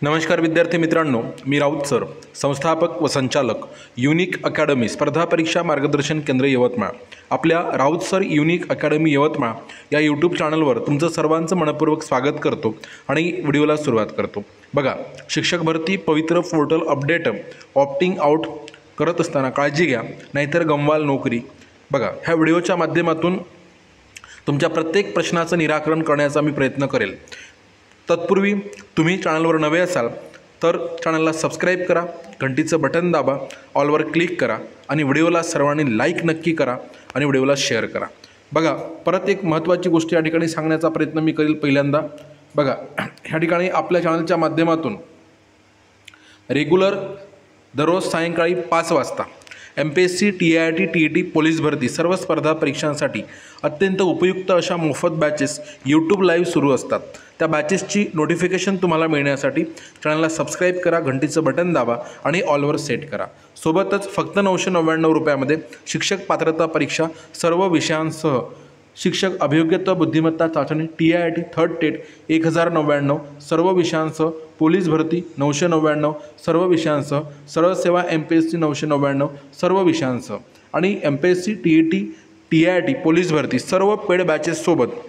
नमस्कार विद्यार्थी मित्रांनो, मी राऊत सर, संस्थापक व संचालक युनिक अकॅडमी स्पर्धा परीक्षा मार्गदर्शन केंद्र यवतमाळ. आपल्या Raut sir unique academy Yavatmal या यूट्यूब चॅनलवर तुमचं सर्वांचं मनपूर्वक स्वागत करतो आणि व्हिडिओला सुरुवात करतो. बघा, शिक्षक भरती पवित्र पोर्टल अपडेट ऑप्टिंग आउट करत असताना काळजी घ्या, नाहीतर गमवाल नोकरी. बघा, ह्या व्हिडिओच्या माध्यमातून तुमच्या प्रत्येक प्रश्नाचं निराकरण करण्याचा मी प्रयत्न करेल. तत्पूर्वी तुम्ही चॅनलवर नवे असाल तर चॅनलला सबस्क्राईब करा, घंटीचं बटन दाबा, ऑलवर क्लिक करा आणि व्हिडिओला सर्वांनी लाईक नक्की करा आणि व्हिडिओला शेअर करा. बघा, परत एक महत्त्वाची गोष्ट या ठिकाणी सांगण्याचा प्रयत्न मी करेल. पहिल्यांदा बघा, ह्या ठिकाणी आपल्या चॅनलच्या माध्यमातून रेग्युलर दररोज सायंकाळी 5 वाजता MPSC, TIIT, TET, पोलीस भरती सर्व स्पर्धा परीक्षांसाठी अत्यंत उपयुक्त अशा मोफत बॅचेस यूट्यूब लाईव्ह सुरू असतात. त्या बॅचेसची नोटिफिकेशन तुम्हाला मिळण्यासाठी चॅनलला सबस्क्राईब करा, घंटीचं बटन दाबा आणि ऑलवर सेट करा. सोबतच फक्त 999 रुपयामध्ये शिक्षक पात्रता परीक्षा सर्व विषयांसह शिक्षक अभियोग्यता बुद्धिमत्ता चाचणी TIIT थर्ड टेट 1099 सर्व विषयांसह, पोलीस भरती 999 सर्व विषयांसह, सरळ सेवा MPSC 999 सर्व विषयांसह आणि MPSC, TET, TIIT पोलीस भरती सर्व पेड बॅचेससोबत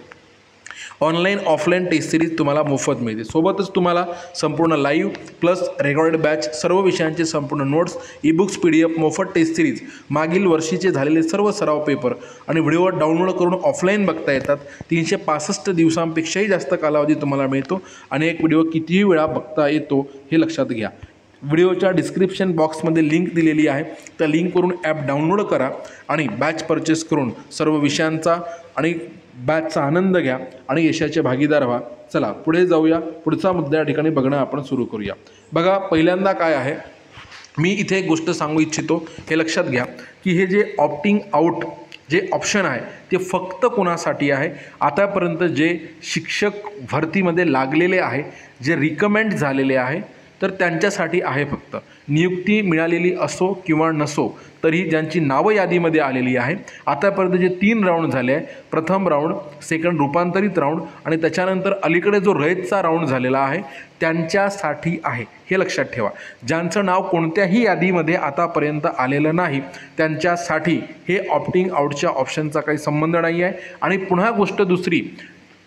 ऑनलाईन ऑफलाईन टेस्ट सिरीज तुम्हाला मोफत मिळते. सोबतच तुम्हाला संपूर्ण लाईव्ह प्लस रेकॉर्डेड बॅच सर्व विषयांचे संपूर्ण नोट्स, ईबुक्स, PDF, मोफत टेस्ट सिरीज, मागील वर्षीचे झालेले सर्व सराव पेपर आणि व्हिडिओ डाउनलोड करून ऑफलाईन बघता येतात. 365 दिवसांपेक्षाही जास्त कालावधी तुम्हाला मिळतो आणि एक व्हिडिओ कितीही वेळा बघता येतो हे लक्षात घ्या. व्हिडिओच्या डिस्क्रिप्शन बॉक्समध्ये लिंक दिलेली आहे, त्या लिंकवरून ॲप डाउनलोड करा आणि बॅच परचेस करून सर्व विषयांचा आणि बॅचचा आनंद घ्या आणि यशाचे भागीदार व्हा. चला पुढे जाऊया. पुढचा मुद्दा या ठिकाणी बघणं आपण सुरू करूया. बघा, पहिल्यांदा काय आहे, मी इथे एक गोष्ट सांगू इच्छितो, हे लक्षात घ्या की हे जे ऑप्टिंग आउट जे ऑप्शन आहे ते फक्त कोणासाठी आहे? आतापर्यंत जे शिक्षक भरतीमध्ये लागलेले आहे, जे रिकमेंड झालेले आहे तर त्यांच्यासाठी आहे. फक्त नियुक्ती मिळालेली असो किंवा नसो तरी ज्यांची नावं यादीमध्ये आलेली आहे, आतापर्यंत जे 3 राऊंड झाले आहे, प्रथम राऊंड, सेकंड रूपांतरित राऊंड आणि त्याच्यानंतर अलीकडे जो रयतचा राऊंड झालेला आहे त्यांच्यासाठी आहे. हे लक्षात ठेवा. ज्यांचं नाव कोणत्याही यादीमध्ये आतापर्यंत आलेलं नाही त्यांच्यासाठी हे ऑप्टिंग आउटच्या ऑप्शनचा काही संबंध नाही आहे. आणि पुन्हा गोष्ट दुसरी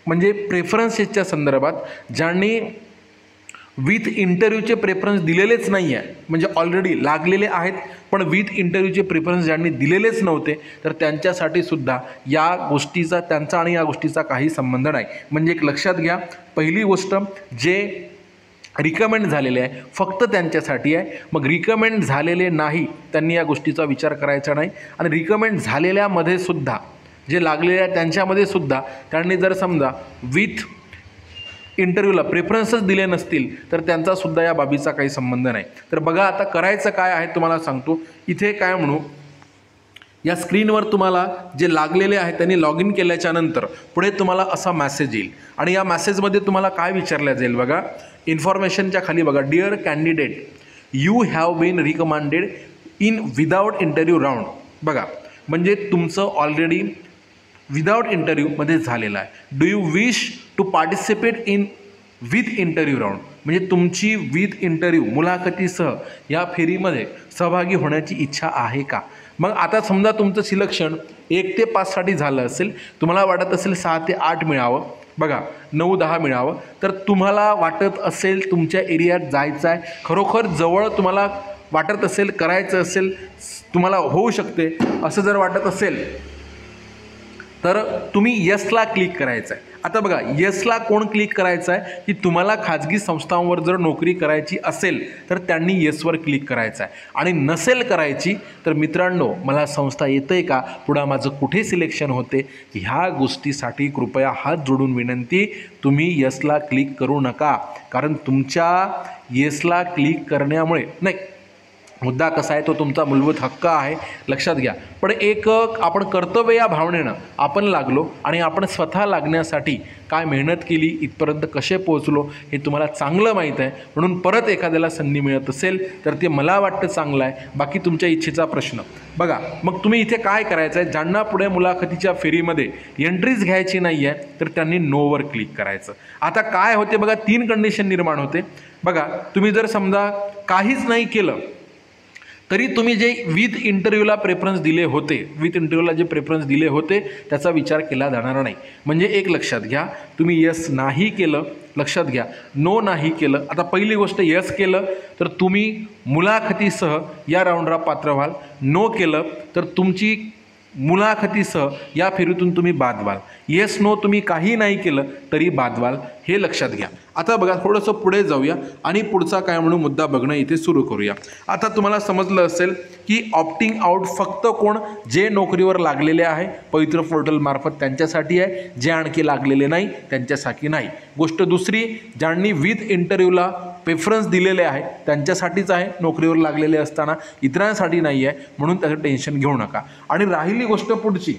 म्हणजे प्रेफरन्सेसच्या संदर्भात ज्यांनी विथ इंटरव्ह्यूचे प्रेफरन्स दिलेलेच नाही आहे, म्हणजे ऑलरेडी लागलेले आहेत पण विथ इंटरव्ह्यूचे प्रेफरन्स ज्यांनी दिलेलेच नव्हते तर त्यांच्यासाठी सुद्धा या गोष्टीचा त्यांचा आणि या गोष्टीचा काही संबंध नाही. म्हणजे एक लक्षात घ्या, पहिली गोष्ट जे रिकमेंड झालेले आहे फक्त त्यांच्यासाठी आहे. मग रिकमेंड झालेले नाही त्यांनी या गोष्टीचा विचार करायचा नाही. आणि रिकमेंड झालेल्यामध्ये सुद्धा जे लागलेले आहे त्यांच्यामध्ये सुद्धा त्यांनी जर समजा विथ इंटरव्ह्यूला प्रेफरन्सच दिले नसतील तर त्यांचासुद्धा या बाबीचा काही संबंध नाही. तर बघा, आता करायचं काय आहे तुम्हाला सांगतो. इथे काय म्हणू, या स्क्रीनवर तुम्हाला जे लागलेले आहे त्यांनी लॉग इन केल्याच्या नंतर पुढे तुम्हाला असा मेसेज येईल आणि या मेसेजमध्ये तुम्हाला काय विचारलं जाईल बघा, इन्फॉर्मेशनच्या खाली बघा, dear candidate you have been recommended in without interview round. बघा, म्हणजे तुमचं ऑलरेडी विदाउट इंटरव्ह्यूमध्ये झालेलं आहे. Do you wish to participate in with interview round, म्हणजे तुमची विथ इंटरव्ह्यू मुलाखतीसह या फेरीमध्ये सहभागी होण्याची इच्छा आहे का? मग आता समजा तुमचं सिलेक्शन 1 ते 5साठी झालं असेल, तुम्हाला वाटत असेल 6 ते 8 मिळावं, बघा 9-10 मिळावं, तर तुम्हाला वाटत असेल तुमच्या एरियात जायचं आहे, खरोखर जवळ तुम्हाला वाटत असेल, करायचं असेल, तुम्हाला होऊ शकते असं जर वाटत असेल तर तुम्ही यसला क्लिक करायचं आहे. आता बघा, यसला कोण क्लिक करायचं आहे की तुम्हाला खाजगी संस्थांवर जर नोकरी करायची असेल तर त्यांनी यसवर क्लिक करायचं आहे. आणि नसेल करायची तर मित्रांनो, मला संस्था येतं आहे का, पुढं माझं कुठे सिलेक्शन होते, ह्या गोष्टीसाठी कृपया हात जोडून विनंती, तुम्ही यसला क्लिक करू नका. कारण तुमच्या यसला क्लिक करण्यामुळे नाही, मुद्दा कसा आहे, तो तुमचा मूलभूत हक्क आहे, लक्षात घ्या. पण एक आपण कर्तव्य या भावनेनं आपण लागलो आणि आपण स्वतः लागण्यासाठी काय मेहनत केली, इथपर्यंत कसे पोहोचलो हे तुम्हाला चांगलं माहीत आहे. म्हणून परत एखाद्याला संधी मिळत असेल तर ते मला वाटतं चांगलं आहे, बाकी तुमच्या इच्छेचा प्रश्न. बघा मग तुम्ही इथे काय करायचं आहे, ज्यांना पुढे मुलाखतीच्या फेरीमध्ये एंट्रीज घ्यायची नाही आहे तर त्यांनी नोवर क्लिक करायचं. आता काय होते बघा, 3 कंडिशन निर्माण होते. बघा तुम्ही जर समजा काहीच नाही केलं तरी तुम्ही जे विथ इंटरव्ह्यूला प्रेफरन्स दिले होते, विथ इंटरव्ह्यूला जे प्रेफरन्स दिले होते त्याचा विचार केला जाणार नाही. म्हणजे एक लक्षात घ्या, तुम्ही यस नाही केलं, लक्षात घ्या, नो नाही केलं. आता पहिली गोष्ट, यस केलं तर तुम्ही मुलाखतीसह या राऊंडला पात्र व्हाल. नो केलं तर तुमची मुलाखतीसह या फेरीतून तुम्ही बाद व्हाल. येस नो तुम्ही काही नाही केलं तरी बाद व्हाल, हे लक्षात घ्या. आता बघा थोडंसं पुढे जाऊया आणि पुढचा काय म्हणून मुद्दा बघणं इथे सुरू करूया. आता तुम्हाला समजलं असेल की ऑप्टिंग आउट फक्त कोण, जे नोकरीवर लागलेले आहे पवित्र पोर्टलमार्फत त्यांच्यासाठी आहे, जे आणखी लागलेले नाही त्यांच्यासाठी नाही. गोष्ट दुसरी, ज्यांनी विथ इंटरव्ह्यूला प्रेफरन्स दिलेले आहे त्यांच्यासाठीच आहे, नोकरीवर लागलेले असताना इतरांसाठी नाही आहे, म्हणून त्याचं टेन्शन घेऊ नका. आणि राहिली गोष्ट पुढची,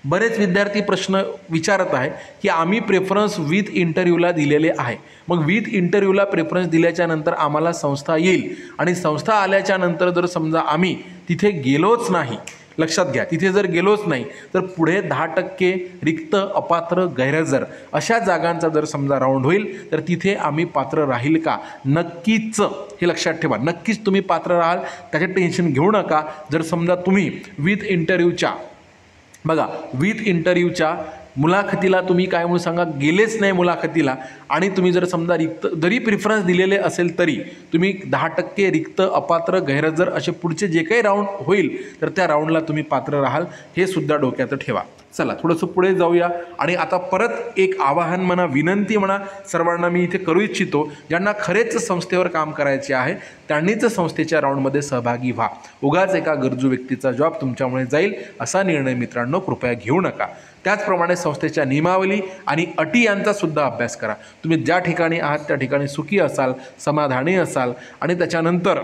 बरेच विद्यार्थी प्रश्न विचारत आहे की आम्ही प्रेफरन्स विथ इंटरव्ह्यूला दिलेले आहे, मग विथ इंटरव्ह्यूला प्रेफरन्स दिल्याच्या नंतर आम्हाला संस्था येईल आणि संस्था आल्याच्या नंतर जर समजा आम्ही तिथे गेलोच नाही, लक्षात घ्या, तिथे जर गेलोच नाही तर पुढे 10% रिक्त, अपात्र, गैरहजर अशा जागांचा जर समजा राऊंड होईल तर तिथे आम्ही पात्र राहील का? नक्कीच, हे लक्षात ठेवा, नक्कीच तुम्ही पात्र राहाल, त्याचे टेन्शन घेऊ नका. जर समजा तुम्ही विथ इंटरव्ह्यूच्या विथ इंटरव्ह्यूच्या मुलाखतीला तुम्ही काय म्हणून सांगा, गेलेच नाही मुलाखतीला आणि तुम्ही जर समजा रिक्त जरी प्रिफरन्स दिलेले असेल तरी तुम्ही 10% रिक्त, अपात्र, गैरहजर असे पुढचे जे काही राऊंड होईल तर त्या राऊंडला तुम्ही पात्र राहाल, हे सुद्धा डोक्यात ठेवा. चला थोडंसं पुढे जाऊया. आणि आता परत एक आवाहन म्हणा, विनंती म्हणा, सर्वांना मी इथे करू इच्छितो, ज्यांना खरेच संस्थेवर काम करायचे आहे त्यांनीच संस्थेच्या राऊंडमध्ये सहभागी व्हा. उगाच एका गरजू व्यक्तीचा जॉब तुमच्यामुळे जाईल असा निर्णय मित्रांनो कृपया घेऊ नका. त्याचप्रमाणे संस्थेच्या नियमावली आणि अटी यांचा सुद्धा अभ्यास करा. तुम्ही ज्या ठिकाणी आहात त्या ठिकाणी सुखी असाल, समाधानी असाल आणि त्याच्यानंतर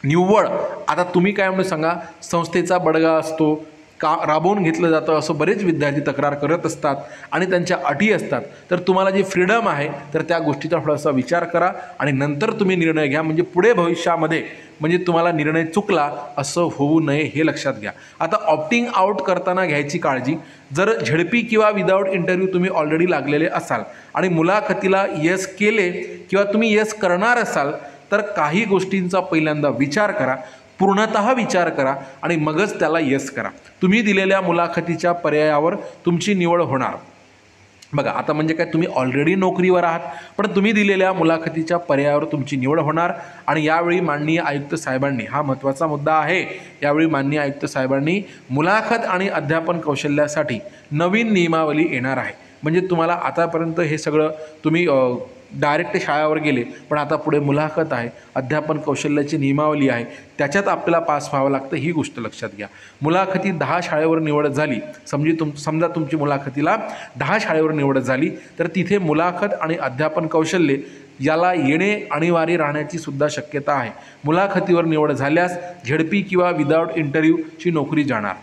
निव्वळ, आता तुम्ही काय म्हणून सांगा, संस्थेचा बडगा असतो, राबवून घेतलं जातं असं बरेच विद्यार्थी तक्रार करत असतात आणि त्यांच्या अटी असतात. तर तुम्हाला जी फ्रीडम आहे तर त्या गोष्टीचा थोडासा विचार करा आणि नंतर तुम्ही निर्णय घ्या, म्हणजे पुढे भविष्यामध्ये म्हणजे तुम्हाला निर्णय चुकला असं होऊ नये, हे लक्षात घ्या. आता ऑप्टिंग आउट करताना घ्यायची काळजी, जर झेडपी किंवा विदाऊट इंटरव्ह्यू तुम्ही ऑलरेडी लागलेले असाल आणि मुलाखतीला येस केले किंवा तुम्ही येस करणार असाल तर काही गोष्टींचा पहिल्यांदा विचार करा, पूर्णतः विचार करा आणि मगच त्याला येस करा. तुम्ही दिलेल्या मुलाखतीच्या पर्यायावर तुमची निवड होणार. बघा आता म्हणजे काय, तुम्ही ऑलरेडी नोकरीवर आहात पण तुम्ही दिलेल्या मुलाखतीच्या पर्यायावर तुमची निवड होणार. आणि यावेळी माननीय आयुक्त साहेबांनी, हा महत्त्वाचा मुद्दा आहे, यावेळी माननीय आयुक्त साहेबांनी मुलाखत आणि अध्यापन कौशल्यासाठी नवीन नियमावली येणार आहे. म्हणजे तुम्हाला आतापर्यंत हे सगळं तुम्ही डायरेक्ट शाळेवर गेले, पण आता पुढे मुलाखत आहे, अध्यापन कौशल्याची नियमावली आहे, त्याच्यात आपल्याला पास व्हावं लागतं, ही गोष्ट लक्षात घ्या. मुलाखती 10 शाळेवर निवड झाली, समजा तुमची मुलाखतीला 10 शाळेवर निवड झाली तर तिथे मुलाखत आणि अध्यापन कौशल्य याला येणे अनिवार्य राहण्याची सुद्धा शक्यता आहे. मुलाखतीवर निवड झाल्यास झेडपी किंवा विदाऊट इंटरव्ह्यूची नोकरी जाणार.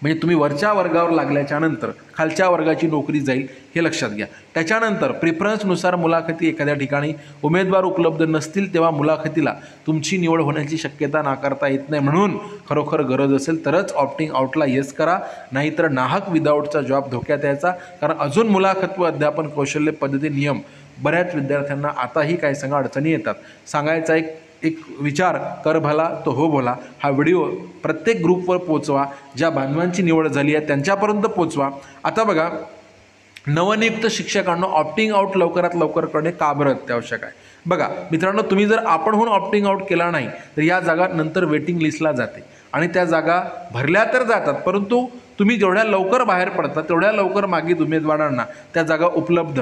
म्हणजे तुम्ही वरच्या वर्गावर लागल्याच्या नंतर खालच्या वर्गाची नोकरी जाईल, हे लक्षात घ्या. त्याच्यानंतर प्रिफरन्सनुसार मुलाखती एखाद्या ठिकाणी उमेदवार उपलब्ध नसतील तेव्हा मुलाखतीला तुमची निवड होण्याची शक्यता नाकारता येत नाही. म्हणून खरोखर गरज असेल तरच ऑप्टिंग आउटला येस करा, नाहीतर नाहक विदाऊटचा जॉब धोक्यात यायचा. कारण अजून मुलाखत व अध्यापन कौशल्य पद्धती नियम बऱ्याच विद्यार्थ्यांना आताही काही सांगा अडचणी येतात. सांगायचा एक विचार कर भला तो हो भला, हा व्हिडिओ प्रत्येक ग्रुपवर पोचवा, ज्या बांधवांची निवड झाली आहे त्यांच्यापर्यंत पोचवा. आता बघा, नवनियुक्त शिक्षकांना ऑप्टिंग आउट लवकरात लवकर करणे का बरं अत्यावश्यक आहे? बघा मित्रांनो, तुम्ही जर आपणहून ऑप्टिंग आउट केला नाही तर या जागा नंतर वेटिंग लिस्टला जाते आणि त्या जागा भरल्या तर जातात, परंतु तुम्ही जेवढ्या लवकर बाहेर पडता तेवढ्या लवकर मागील उमेदवारांना त्या जागा उपलब्ध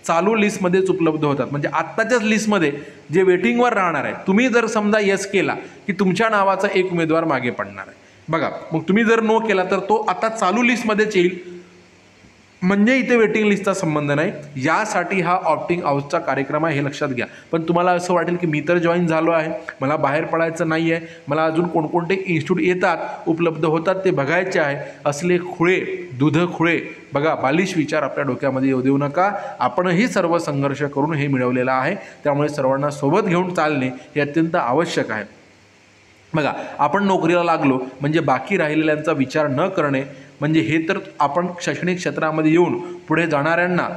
चालू लिस्टमध्येच उपलब्ध होतात. म्हणजे आत्ताच्याच लिस्टमध्ये जे वेटिंगवर राहणार आहे, तुम्ही जर समजा येस केला की तुमच्या नावाचा एक उमेदवार मागे पडणार आहे. बघा, मग तुम्ही जर नो केला तर तो आता चालू लिस्टमध्येच येईल. म्हणजे इथे वेटिंग लिस्टचा संबंध नाही, यासाठी हा ऑप्टिंग आउटचा कार्यक्रम आहे, हे लक्षात घ्या. पण तुम्हाला असं वाटेल की मी तर जॉईन झालो आहे, मला बाहेर पडायचं नाही आहे, मला अजून कोणकोणते इन्स्टिट्यूट येतात, उपलब्ध होतात ते बघायचे आहे, असले खुळे खुळे बघा बालिश विचार आपल्या डोक्यामध्ये येऊ देऊ नका. आपणही सर्व संघर्ष करून हे मिळवलेलं आहे, त्यामुळे सर्वांना सोबत घेऊन चालणे हे अत्यंत आवश्यक आहे. बघा आपण नोकरीला लागलो म्हणजे बाकी राहिलेल्यांचा विचार न करणे, म्हणजे हे तर आपण शैक्षणिक क्षेत्रामध्ये येऊन पुढे जाणाऱ्यांना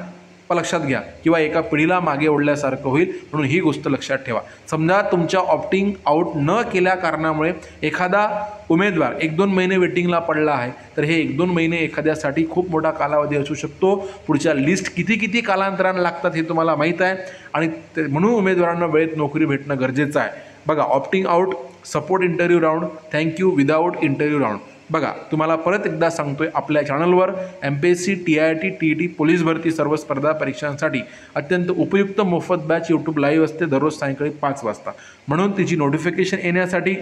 लक्षात घ्या किंवा एका पिढीला मागे ओढल्यासारखं होईल, म्हणून ही गोष्ट लक्षात ठेवा. समजा तुमच्या ऑप्टिंग आउट न केल्या कारणामुळे एखादा उमेदवार 1-2 महिने वेटिंगला पडला आहे, तर हे 1-2 महिने एखाद्यासाठी खूप मोठा कालावधी असू शकतो. पुढच्या लिस्ट किती कालांतराने लागतात हे तुम्हाला माहीत आहे, आणि म्हणून उमेदवारांना वेळेत नोकरी भेटणं गरजेचं आहे. बघा opting out, support interview round, thank you without interview round. बघा तुम्हाला परत एकदा सांगतोय, आपल्या चॅनलवर MPSC, TIT, TET, पोलीस भरती सर्व स्पर्धा परीक्षांसाठी अत्यंत उपयुक्त मोफत बॅच यूट्यूब लाईव्ह असते दररोज सायंकाळी 5 वाजता. म्हणून तिची नोटिफिकेशन येण्यासाठी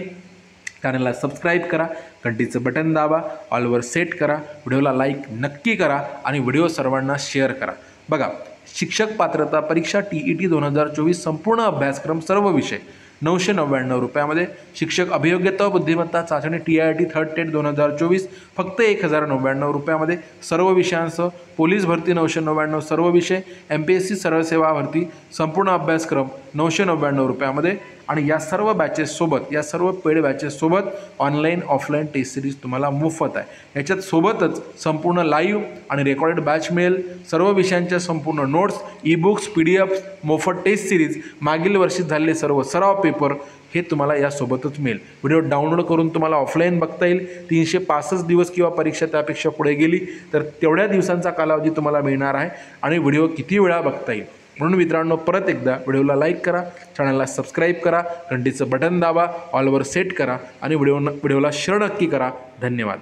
चॅनलला सबस्क्राईब करा, घंटीचं बटन दाबा, ऑलवर सेट करा, व्हिडिओला लाईक नक्की करा आणि व्हिडिओ सर्वांना शेअर करा. बघा शिक्षक पात्रता परीक्षा TET 2024 संपूर्ण अभ्यासक्रम सर्व विषय 999 रुपयामध्ये. शिक्षक अभियोग्यता बुद्धिमत्ता चाचणी TIT थर्ड टेट 2024 फक्त 1099 रुपयामध्ये सर्व विषयांसह. पोलीस भरती 999 सर्व विषय. MPSC सरळ सेवा भरती संपूर्ण अभ्यासक्रम 999 रुपयामध्ये. आणि या सर्व बॅचेससोबत, या सर्व पेड बॅचेससोबत ऑनलाईन ऑफलाईन टेस्ट सिरीज तुम्हाला मोफत आहे. याच्यात सोबतच संपूर्ण लाईव्ह आणि रेकॉर्डेड बॅच मिळेल, सर्व विषयांच्या संपूर्ण नोट्स, ई-बुक्स, PDF, मोफत टेस्ट सिरीज, मागील वर्षी झालेले सर्व सराव पेपर हे तुम्हाला यासोबतच मिळेल. व्हिडिओ डाउनलोड करून तुम्हाला ऑफलाईन बघता येईल. 365 दिवस किंवा परीक्षा त्यापेक्षा पुढे गेली तर तेवढ्या दिवसांचा कालावधी तुम्हाला मिळणार आहे आणि व्हिडिओ किती वेळा बघता येईल. म्हणून मित्रांनो परत एकदा व्हिडिओला लाईक करा, चॅनलला सबस्क्राईब करा, घंटीचं बटन दाबा, ऑलवर सेट करा आणि व्हिडिओला शेअर नक्की करा. धन्यवाद.